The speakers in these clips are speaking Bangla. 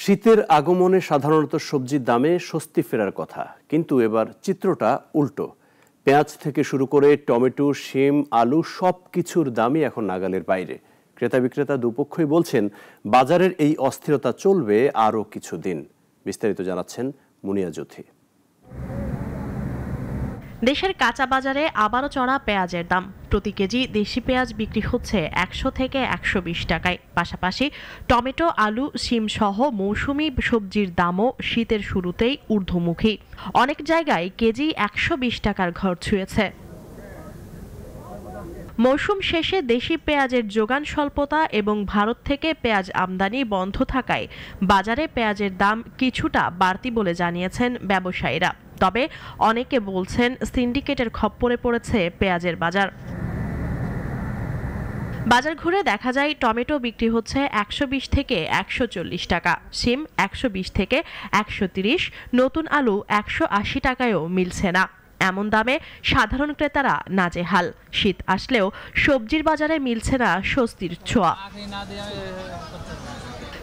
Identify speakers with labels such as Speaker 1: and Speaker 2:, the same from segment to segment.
Speaker 1: শীতের আগমনে সাধারণত সবজির দামে স্বস্তি ফেরার কথা, কিন্তু এবার চিত্রটা উল্টো। পেঁয়াজ থেকে শুরু করে টমেটো, শিম, আলু সবকিছুর দামই এখন নাগালের বাইরে। ক্রেতা বিক্রেতা দুপক্ষই বলছেন বাজারের এই অস্থিরতা চলবে আরও কিছুদিন। বিস্তারিত জানাচ্ছেন মুনিয়া জ্যোতি।
Speaker 2: দেশের কাঁচা বাজারে আবারও চড়া পেঁয়াজের দাম। প্রতি কেজি দেশি পেঁয়াজ বিক্রি হচ্ছে ১০০ থেকে ১২০ টাকায়। পাশাপাশি টমেটো, আলু, শিম সহ মৌসুমি সবজির দামও শীতের শুরুতেই ঊর্ধ্বমুখী। অনেক জায়গায় কেজি ১২০ টাকার ঘর ছুঁয়েছে। মৌসুম শেষে দেশি পেঁয়াজের যোগান স্বল্পতা এবং ভারত থেকে পেঁয়াজ আমদানি বন্ধ থাকায় বাজারে পেঁয়াজের দাম কিছুটা বাড়তি বলে জানিয়েছেন ব্যবসায়ীরা। তবে অনেকে বলছেন সিন্ডিকেটের খপ্পরে পড়েছে পেঁয়াজের বাজার। বাজার ঘুরে দেখা যায় টমেটো বিক্রি হচ্ছে ১২০ থেকে ১৪০ টাকা, শিম ১২০ থেকে ১৩০, নতুন আলু ১৮০ টাকায়ও মিলছে না। এমন দামে সাধারণ ক্রেতারা নাজেহাল। শীত আসলেও সবজির বাজারে মিলছে না স্বস্তির ছোঁয়া।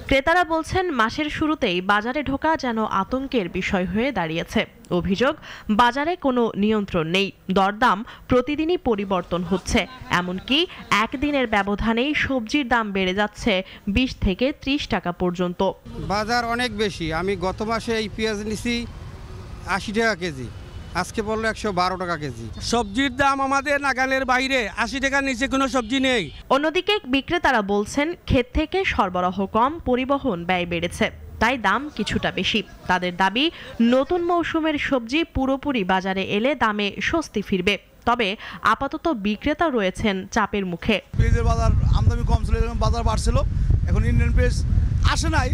Speaker 2: ক্রেতারা বলছেন মাসের শুরুতেই বাজারে ঢোকা যেন আতঙ্কের বিষয় হয়ে দাঁড়িয়েছে। অভিযোগ, বাজারে কোনো নিয়ন্ত্রণ নেই, দরদাম প্রতিদিনই পরিবর্তন হচ্ছে। এমনকি একদিনের ব্যবধানেই সবজির দাম বেড়ে যাচ্ছে ২০ থেকে ৩০ টাকা পর্যন্ত।
Speaker 3: বাজার অনেক বেশি। আমি গত মাসে এই পেঁয়াজ নিছি ৮০ টাকা কেজি, আজকে বললো ১১২ টাকা কেজি। সবজির দাম আমাদের নাগালের বাইরে, ৮০ টাকার নিচে কোনো সবজি নেই।
Speaker 2: অন্যদিকে বিক্রেতারা বলছেন ক্ষেত থেকে সরবরাহ কম, পরিবহন ব্যয় বেড়েছে, তাই দাম কিছুটা বেশি। তাদের দাবি, নতুন মৌসুমের সবজি পুরোপুরি বাজারে এলে দামে স্বস্তি ফিরবে। তবে আপাতত বিক্রেতা রয়েছেন চাপের মুখে।
Speaker 4: পেঁয়াজের বাজার আমদানি কম ছিল, বাজার বাড়ছিল, এখন ইন্ডিয়ান পেঁয়াজ আসে নাই,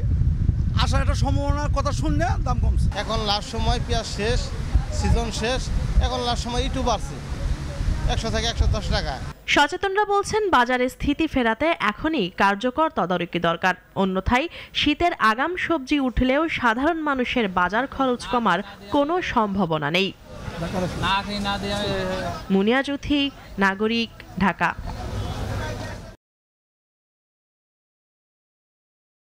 Speaker 4: আসার একটা সম্ভাবনার কথা শুনলে দাম কমছে।
Speaker 5: এখন লাস্ট সময় পেঁয়াজ শেষ, সিজন শেষ, এখন লাস্ট সময় একটু বাড়ছে ১০০ থেকে ১১০ টাকা।
Speaker 2: সচেতনরা বলছেন বাজারে স্থিতি ফেরাতে এখনই কার্যকর তদারকি দরকার। অন্যথায় শীতের আগাম সবজি উঠলেও সাধারণ মানুষের বাজার খরচ কমার কোনো সম্ভাবনা নেই। মুনিয়া জ্যোতি, নাগরিক, ঢাকা।